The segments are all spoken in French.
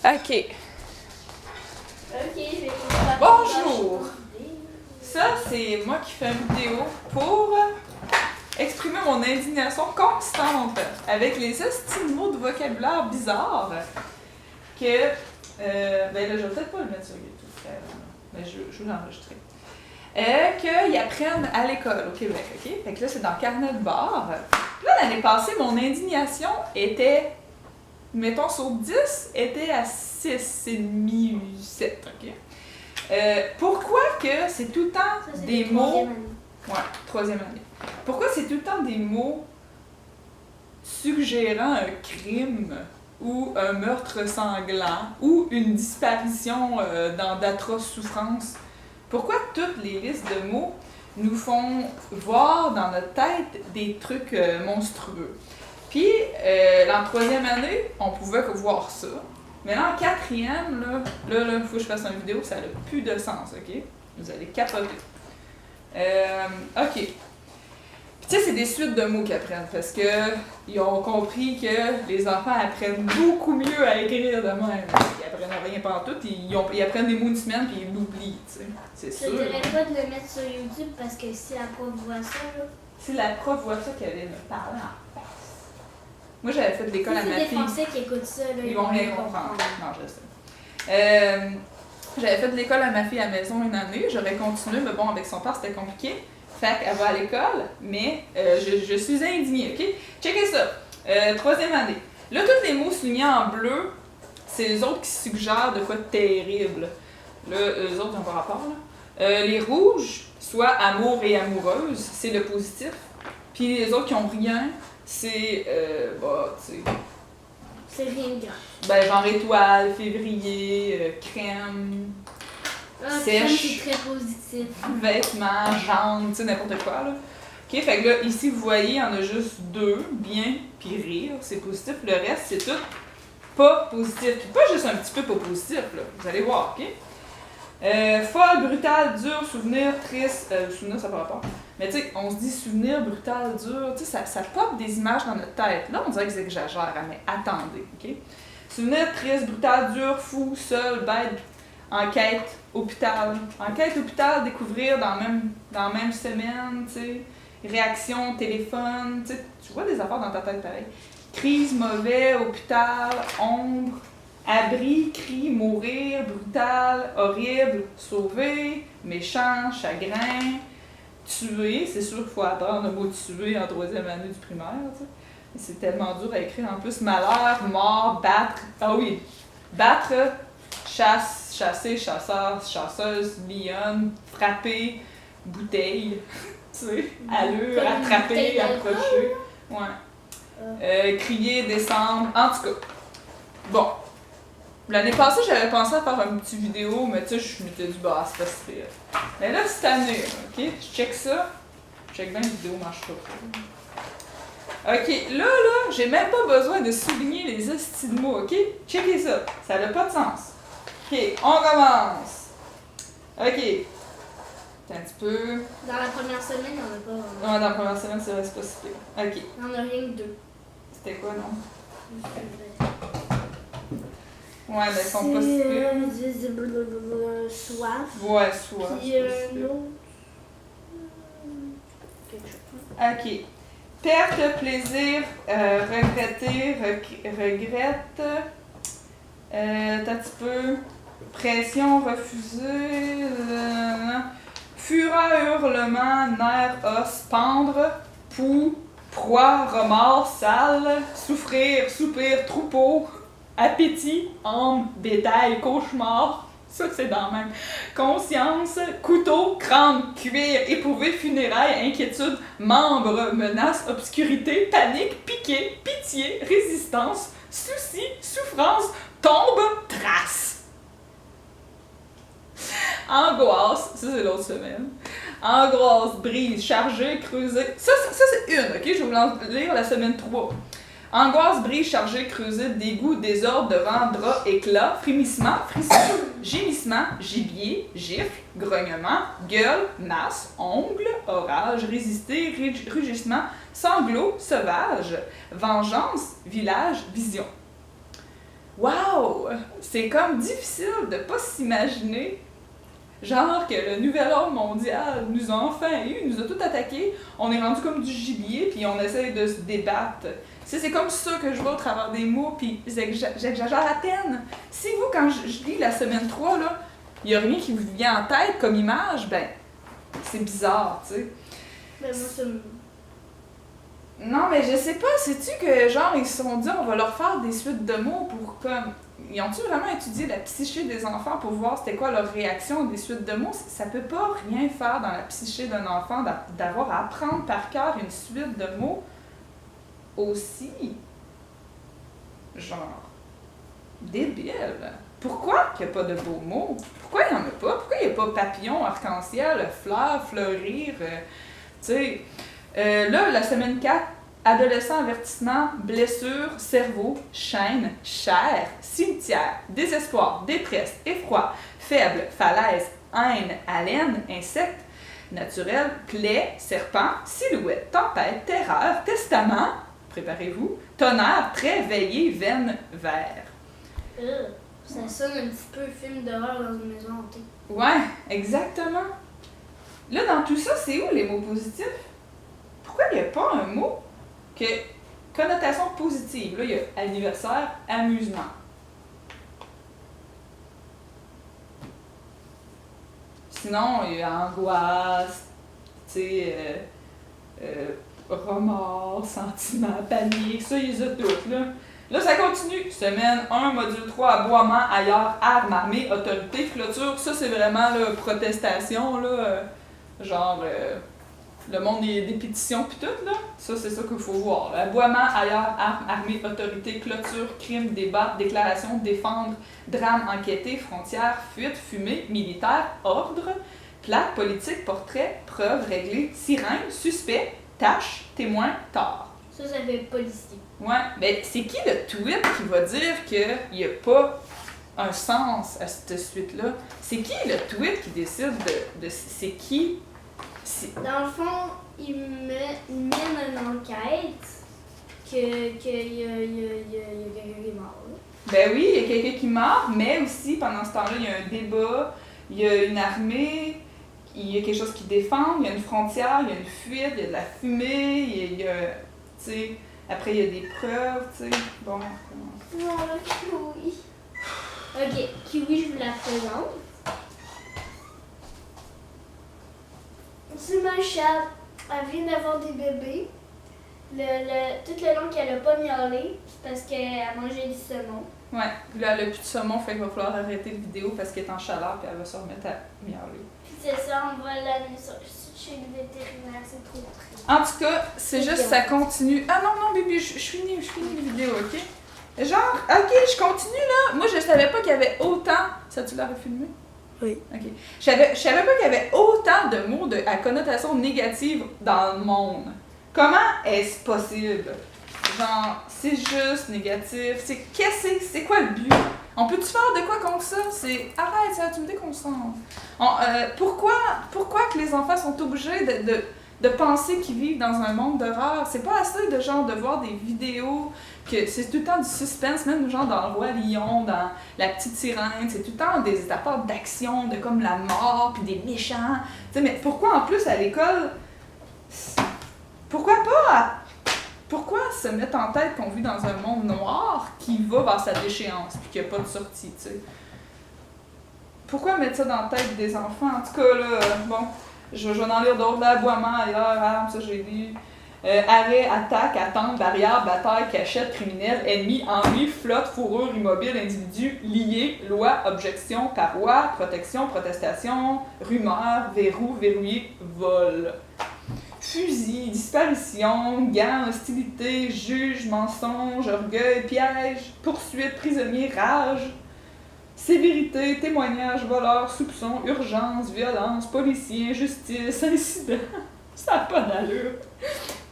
Ok. Ok, je vais Bonjour. Ça, c'est moi qui fais une vidéo pour exprimer mon indignation constante avec les mots de vocabulaire bizarres que... ben là, je vais peut-être pas le mettre sur YouTube, mais je vais l'enregistrer. Qu'ils apprennent à l'école au Québec, ok? Fait que là, c'est dans Carnet de bord. Là, l'année passée, mon indignation était, mettons, sur 10, était à 6,5 ou 7, ok? Pourquoi que c'est tout le temps des mots... Ouais, troisième année. Pourquoi c'est tout le temps des mots suggérant un crime ou un meurtre sanglant ou une disparition dans d'atroces souffrances? Pourquoi toutes les listes de mots nous font voir dans notre tête des trucs monstrueux? Puis, en troisième année, on pouvait voir ça. Mais là, en quatrième, là, il faut que je fasse une vidéo, ça n'a plus de sens, ok? Vous allez capoter. Ok. Puis tu sais, c'est des suites de mots qu'ils apprennent, parce que ils ont compris que les enfants apprennent beaucoup mieux à écrire de même. Ils apprennent rien pantoute, ils apprennent des mots une semaine, puis ils l'oublient, tu sais. C'est sûr. Je dirais pas de le mettre sur YouTube, parce que si la prof voit ça, là... Si la prof voit ça, qu'elle allait me parler en face. Moi, j'avais fait de l'école à ma fille. Si c'est des Français qui écoutent ça, là, ils vont rien comprendre. Non, je sais. J'avais fait de l'école à ma fille à la maison une année. J'aurais continué, mais bon, avec son père, c'était compliqué. Fait qu'elle va à l'école, mais je suis indignée, ok? Checkez ça. Troisième année. Là, tous les mots soulignés en bleu, c'est les autres qui suggèrent de quoi de terrible. Là, les autres n'ont pas rapport, là. Les rouges, soit amour et amoureuse, c'est le positif. Puis les autres qui ont rien, c'est, bah, tu sais... C'est rien de grave. Ben, genre étoile, février, crème, sèche, c'est très positif. vêtements, jambes, tu sais, n'importe quoi, là. Ok, fait que là, ici, vous voyez, il y en a juste deux, bien, puis rire, c'est positif. Le reste, c'est tout pas positif. Puis pas juste un petit peu pas positif, là. Vous allez voir, ok? Folle, brutale, dur, souvenir, triste. Souvenir, ça par rapport. Mais tu sais, on se dit souvenir, brutal, dur, tu sais, ça pop des images dans notre tête. Là, on dirait que j'exagère, mais attendez, ok? Souvenir, triste, brutal, dur, fou, seul, bête, enquête, hôpital. Enquête, hôpital, découvrir dans la même semaine, tu sais. Réaction, téléphone, tu sais, tu vois des affaires dans ta tête pareil. Crise, mauvais, hôpital, ombre. Abri, cri, mourir, brutal, horrible, sauver, méchant, chagrin, tuer. C'est sûr qu'il faut apprendre le mot tuer en troisième année du primaire, tu sais. C'est tellement dur à écrire. En plus, malheur, mort, battre. Ah oui, battre, chasse, chasser, chasseur, chasseuse, lionne, frapper, bouteille, tu sais, allure, attraper, approcher. Ouais. Crier, descendre, en tout cas. Bon. L'année passée, j'avais pensé à faire une petite vidéo, mais tu sais, je m'étais dit, bah, c'est pas si pire. Mais là, cette année, ok, je check ça. Je check bien la vidéo, marche pas. Ok, là, j'ai même pas besoin de souligner les hosties de mots, ok? Checkez ça. Ça n'a pas de sens. Ok, on commence. Ok. Un petit peu. Dans la première semaine, il n'y en a pas. Ouais, dans la première semaine, c'est pas si pire. Ok. Il n'y en a rien que deux. C'était quoi, non? Ouais, mais ils sont pas si pires. Soif. Ouais, soif. Puis l'autre. Quelque chose. Ok. Perte, plaisir, regretter, regrette. T'as un petit peu. Pression, refuser. Fureur, hurlement, nerf, os, pendre. Poux, proie, remords, sale. Souffrir, soupir, troupeau. Appétit, âme, bétail, cauchemar, ça c'est dans le même. Conscience, couteau, crâne, cuir, éprouvé, funérailles, inquiétude, membre, menace, obscurité, panique, piqué, pitié, résistance, souci, souffrance, tombe, trace. Angoisse, ça c'est l'autre semaine. Angoisse, brise, charger, creuser. Ça c'est une, ok? Je vais vous lire la semaine 3. Angoisse, brise, chargée, creusée, dégoût, désordre, devant, drap, éclat, frémissement, frisson, gémissement, gibier, gifle, grognement, gueule, masse, ongle, orage, résister, rugissement, sanglot, sauvage, vengeance, village, vision. wow! C'est comme difficile de pas s'imaginer, genre que le nouvel ordre mondial nous a enfin eu, nous a tout attaqué, on est rendu comme du gibier, puis on essaye de se débattre. C'est comme ça que je vois au travers des mots, puis j'exagère à peine. Si vous, quand je lis la semaine 3, là, il n'y a rien qui vous vient en tête comme image, ben, c'est bizarre, tu sais. Ben, moi, ça me... Non, mais je sais pas, sais-tu que, genre, ils se sont dit, on va leur faire des suites de mots pour, comme... Ils ont-tu vraiment étudié la psyché des enfants pour voir c'était quoi leur réaction des suites de mots? Ça peut pas rien faire dans la psyché d'un enfant d'avoir à apprendre par cœur une suite de mots aussi, genre, débile. Pourquoi qu'il n'y a pas de beaux mots? Pourquoi il n'y en a pas? Pourquoi il n'y a pas papillon, arc-en-ciel, fleur, fleurir, tu sais... là, la semaine 4, adolescent, avertissement, blessure, cerveau, chaîne, chair, cimetière, désespoir, détresse, effroi, faible, falaise, haine, haleine, insecte, naturel, plaie, serpent, silhouette, tempête, terreur, testament, préparez-vous, tonnerre, trait, veillée, veine, vert. Ça sonne un petit peu film d'horreur dans une maison hantée. Ouais, exactement. Là, dans tout ça, c'est où les mots positifs? Pourquoi il n'y a pas un mot que connotation positive? Là, il y a anniversaire, amusement. Sinon, il y a angoisse, tu sais, remords, sentiment, panique, ça, ils ont toutes, là. Là, ça continue. Semaine 1, module 3, aboiement, ailleurs, armes, armée, autorité, clôture. Ça, c'est vraiment, là, protestation, là, genre... le monde des pétitions pis tout, là, ça, c'est ça qu'il faut voir. Là. Aboiement, ailleurs, armes, armée, autorité, clôture, crime, débat, déclaration, défendre, drame, enquêter, frontières, fuite, fumée, militaire, ordre, plaque, politique, portrait, preuve, réglée, sirène, suspect, tâche, témoin, tort. Ça fait policier. Ouais, mais c'est qui le tweet qui va dire qu'il n'y a pas un sens à cette suite-là? C'est qui le tweet qui décide de c'est qui? Dans le fond, il mène une enquête qu'il y a quelqu'un qui est mort. Là. Ben oui, il y a quelqu'un qui meurt, mais aussi, pendant ce temps-là, il y a un débat, il y a une armée, il y a quelque chose qui défend, il y a une frontière, il y a une fuite, il y a de la fumée, il y a tu sais, après il y a des preuves, tu sais. Bon, Non, là, Kiwi. Ok, Kiwi, je vous la présente. C'est ma chatte. Elle vient d'avoir des bébés. Tout le long qu'elle a pas miaulé, c'est parce qu'elle mangeait du saumon. Ouais, là, elle a plus de saumon, fait qu'il va falloir arrêter la vidéo parce qu'elle est en chaleur puis elle va se remettre à miauler. Puis c'est ça, on va l'amener chez le vétérinaire, c'est trop triste. En tout cas, c'est juste, ça continue. Ah non, non, bébé, je finis la vidéo, ok? Genre, ok, je continue là. Moi, je savais pas qu'il y avait autant. Ça, tu l'aurais filmé? Oui. Ok. Je savais pas qu'il y avait autant de mots à connotation négative dans le monde. Comment est-ce possible? Genre, c'est juste négatif. C'est quoi le but? On peut-tu faire de quoi contre ça? C'est arrête, ça, tu me déconcentres. Pourquoi que les enfants sont obligés de penser qu'ils vivent dans un monde d'horreur? C'est pas assez de genre de voir des vidéos que c'est tout le temps du suspense, même genre dans Le Roi Lion, dans La Petite Sirène, c'est tout le temps des apports d'action, de comme la mort, puis des méchants. Tu sais, mais pourquoi en plus à l'école? Pourquoi pas? Pourquoi se mettre en tête qu'on vit dans un monde noir qui va vers sa déchéance puis qu'il n'y a pas de sortie, tu sais? Pourquoi mettre ça dans la tête des enfants? En tout cas, là, bon, je vais en lire d'autres. Aboiement, ailleurs, armes, ça j'ai lu. Arrêt, attaque, attente, barrière, bataille, cachette, criminel, ennemi, ennui, flotte, fourrure, immobile, individu, lié, loi, objection, paroi, protection, protestation, rumeur, verrou, verrouillé, vol. Fusil, disparition, gants, hostilité, juge, mensonge, orgueil, piège, poursuite, prisonnier, rage, sévérité, témoignage, voleur, soupçon, urgence, violence, policier, injustice, incident. Ça n'a pas d'allure.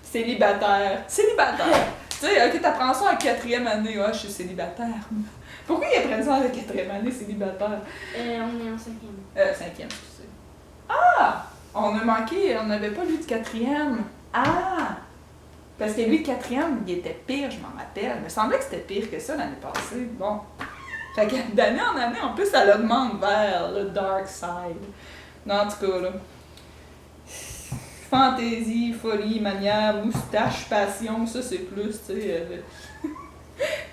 Célibataire. Célibataire. Tu sais, ok, t'apprends ça en 4e année. Ah, je suis célibataire. Pourquoi ils apprennent ça en 4e année, célibataire? On est en 5e. 5e, excusez. Ah! On a manqué, on n'avait pas lu de 4e. Ah! Parce que lui, le quatrième, il était pire, je m'en rappelle. Il me semblait que c'était pire que ça l'année passée. Bon. Fait que d'année en année, en plus, ça l'augmente vers le dark side. Non, en tout cas, là. Fantaisie, folie, manière, moustache, passion, ça c'est plus, tu sais.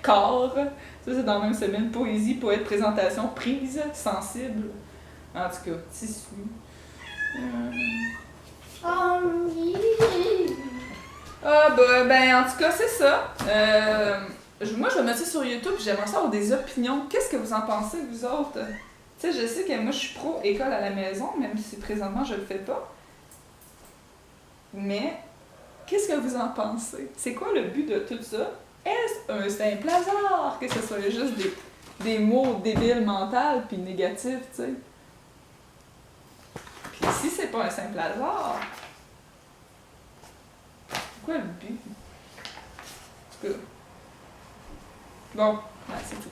Corps, ça c'est dans la même semaine. Poésie, poète, présentation, prise, sensible. En tout cas, tissu. Ah ben en tout cas c'est ça. Moi je vais mettre ça sur YouTube, j'aimerais savoir des opinions. Qu'est-ce que vous en pensez vous autres? Tu sais, je sais que moi je suis pro école à la maison, même si présentement je le fais pas. Mais qu'est-ce que vous en pensez? C'est quoi le but de tout ça? Est-ce un simple hasard que ce soit juste des mots débiles mentales puis négatifs, tu sais? Puis si c'est pas un simple hasard, c'est quoi le but? En tout cas. Bon, ouais, c'est tout.